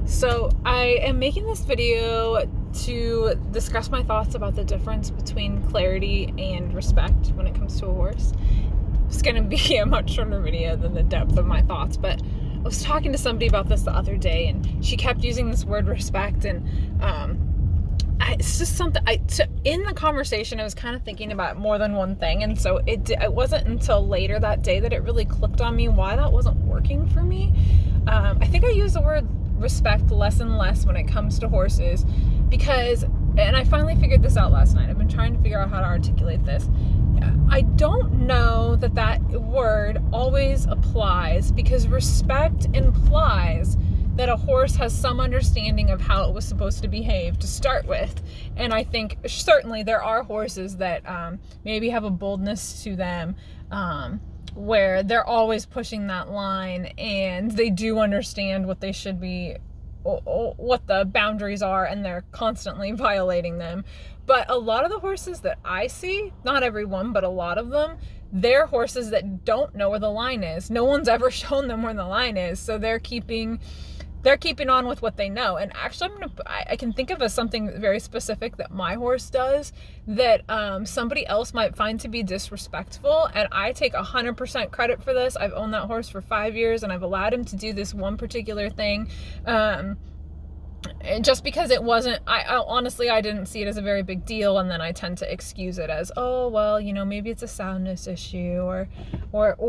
So I am making this video to discuss my thoughts about the difference between clarity and respect when it comes to a horse. It's going to be a much shorter video than the depth of my thoughts, but I was talking to somebody about this the other day, and she kept using this word respect, and it's just something in the conversation I was kind of thinking about more than one thing, and so it wasn't until later that day that it really clicked on me why that wasn't working for me. I think I use the word respect less and less when it comes to horses because, and I finally figured this out last night. I've been trying to figure out how to articulate this. I don't know that word always applies because respect implies that a horse has some understanding of how it was supposed to behave to start with. And I think certainly there are horses that maybe have a boldness to them where they're always pushing that line and they do understand what they should be, what the boundaries are, and they're constantly violating them. But a lot of the horses that I see, not everyone, but a lot of them, they're horses that don't know where the line is. No one's ever shown them where the line is, so they're keeping on with what they know. And actually, I can think of something very specific that my horse does that somebody else might find to be disrespectful, and I take 100% credit for this. I've owned that horse for 5 years, and I've allowed him to do this one particular thing. Just because it wasn't, I honestly, I didn't see it as a very big deal, and then I tend to excuse it as, oh, well, maybe it's a soundness issue, or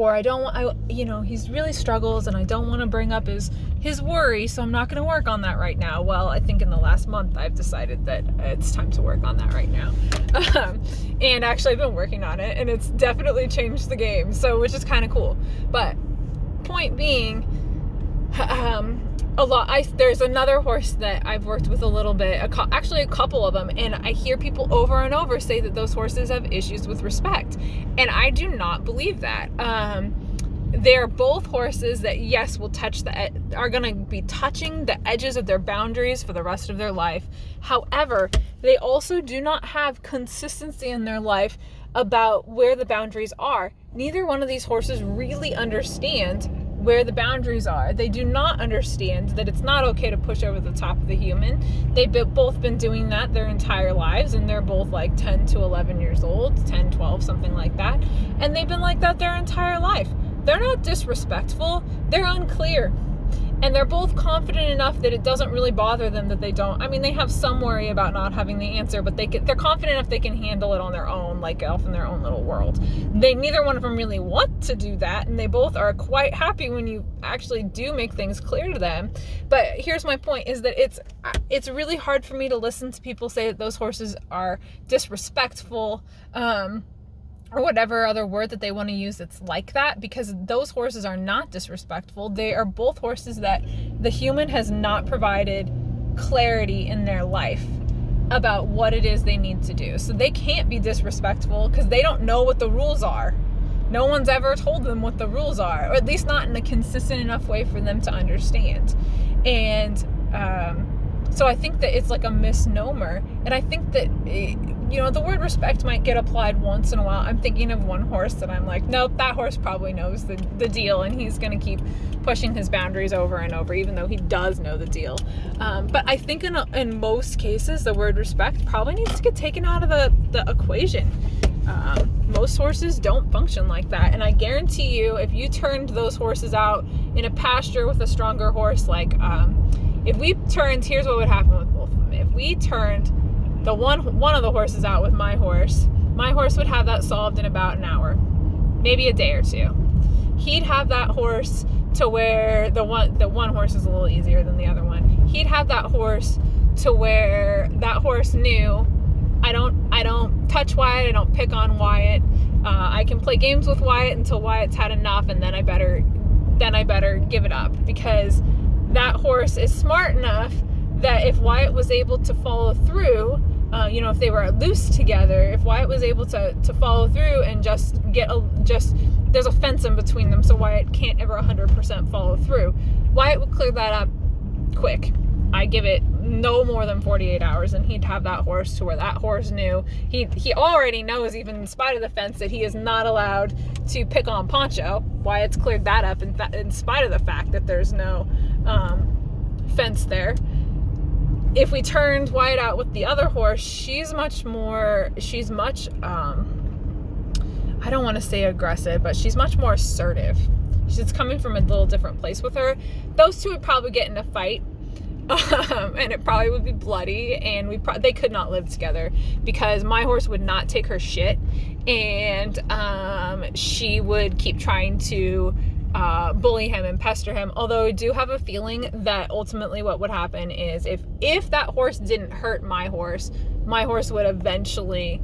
I don't want, he's really struggles, and I don't want to bring up his worry, so I'm not going to work on that right now. Well, I think in the last month, I've decided that it's time to work on that right now. And actually, I've been working on it, and it's definitely changed the game, so which is kind of cool. But point being, there's another horse that I've worked with a little bit, actually a couple of them, and I hear people over and over say that those horses have issues with respect, and I do not believe that. They're both horses that, yes, are going to be touching the edges of their boundaries for the rest of their life. However, they also do not have consistency in their life about where the boundaries are. Neither one of these horses really understand where the boundaries are. They do not understand that it's not okay to push over the top of the human. They've both been doing that their entire lives, and they're both like 10 to 11 years old, 10, 12, something like that. And they've been like that their entire life. They're not disrespectful. They're unclear. And they're both confident enough that it doesn't really bother them that they don't. I mean, they have some worry about not having the answer, but they're confident enough they can handle it on their own, like off in their own little world. Neither one of them really want to do that, and they both are quite happy when you actually do make things clear to them. But here's my point, is that it's really hard for me to listen to people say that those horses are disrespectful, or whatever other word that they want to use that's like that, because those horses are not disrespectful. They are both horses that the human has not provided clarity in their life about what it is they need to do. So they can't be disrespectful because they don't know what the rules are. No one's ever told them what the rules are, or at least not in a consistent enough way for them to understand. And so I think that it's like a misnomer. And I think that, the word respect might get applied once in a while. I'm thinking of one horse that I'm like, nope, that horse probably knows the deal, and he's going to keep pushing his boundaries over and over, even though he does know the deal. But I think in most cases, the word respect probably needs to get taken out of the equation. Most horses don't function like that. And I guarantee you, if you turned those horses out in a pasture with a stronger horse, here's what would happen with both of them. If we turned the one of the horses out with my horse would have that solved in about an hour, maybe a day or two. He'd have that horse to where the one horse is a little easier than the other one. He'd have that horse to where that horse knew, I don't touch Wyatt, I don't pick on Wyatt. I can play games with Wyatt until Wyatt's had enough, and then I better give it up, because that horse is smart enough that if Wyatt was able to follow through, if they were loose together, if Wyatt was able to follow through and there's a fence in between them, so Wyatt can't ever 100% follow through, Wyatt would clear that up quick. I give it no more than 48 hours, and he'd have that horse to where that horse knew, he already knows, even in spite of the fence, that he is not allowed to pick on Poncho. Wyatt's cleared that up in spite of the fact that there's no fence there. If we turned Wyatt out with the other horse, she's much, I don't want to say aggressive, but she's much more assertive. She's coming from a little different place with her. Those two would probably get in a fight, and it probably would be bloody, and they could not live together, because my horse would not take her shit, and she would keep trying to bully him and pester him. Although I do have a feeling that ultimately what would happen is if that horse didn't hurt my horse would eventually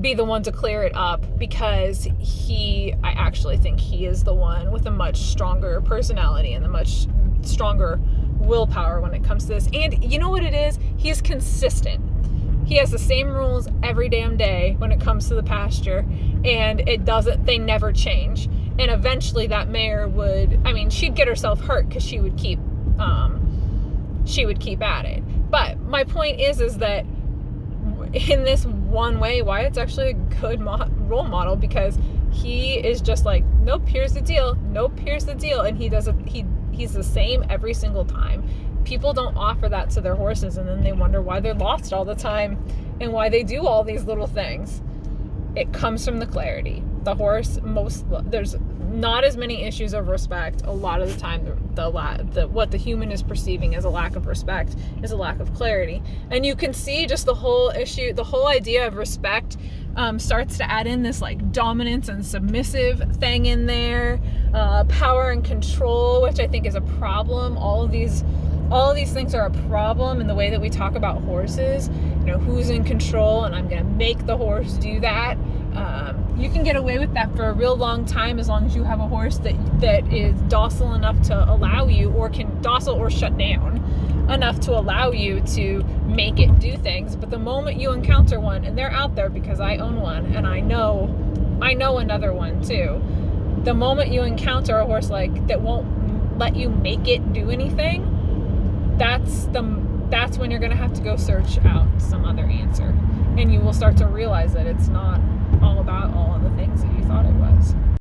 be the one to clear it up, because I actually think he is the one with a much stronger personality and a much stronger willpower when it comes to this. And you know what it is? He's consistent. He has the same rules every damn day when it comes to the pasture, and they never change. And eventually that mare she'd get herself hurt because she would keep at it. But my point is that in this one way, Wyatt's actually a good role model, because he is just like, nope, here's the deal. Nope, here's the deal. And he's the same every single time. People don't offer that to their horses, and then they wonder why they're lost all the time and why they do all these little things. It comes from the clarity. The horse, there's not as many issues of respect. A lot of the time, what the human is perceiving as a lack of respect is a lack of clarity. And you can see just the whole issue, the whole idea of respect starts to add in this like dominance and submissive thing in there, power and control, which I think is a problem. All of these things are a problem in the way that we talk about horses. Who's in control, and I'm going to make the horse do that. You can get away with that for a real long time, as long as you have a horse that is docile enough to allow you, or can docile or shut down enough to allow you to make it do things. But the moment you encounter one, and they're out there because I own one, and I know another one too. The moment you encounter a horse that won't let you make it do anything, that's when you're going to have to go search out some other answer, and you will start to realize that it's not all about all of the things that you thought it was.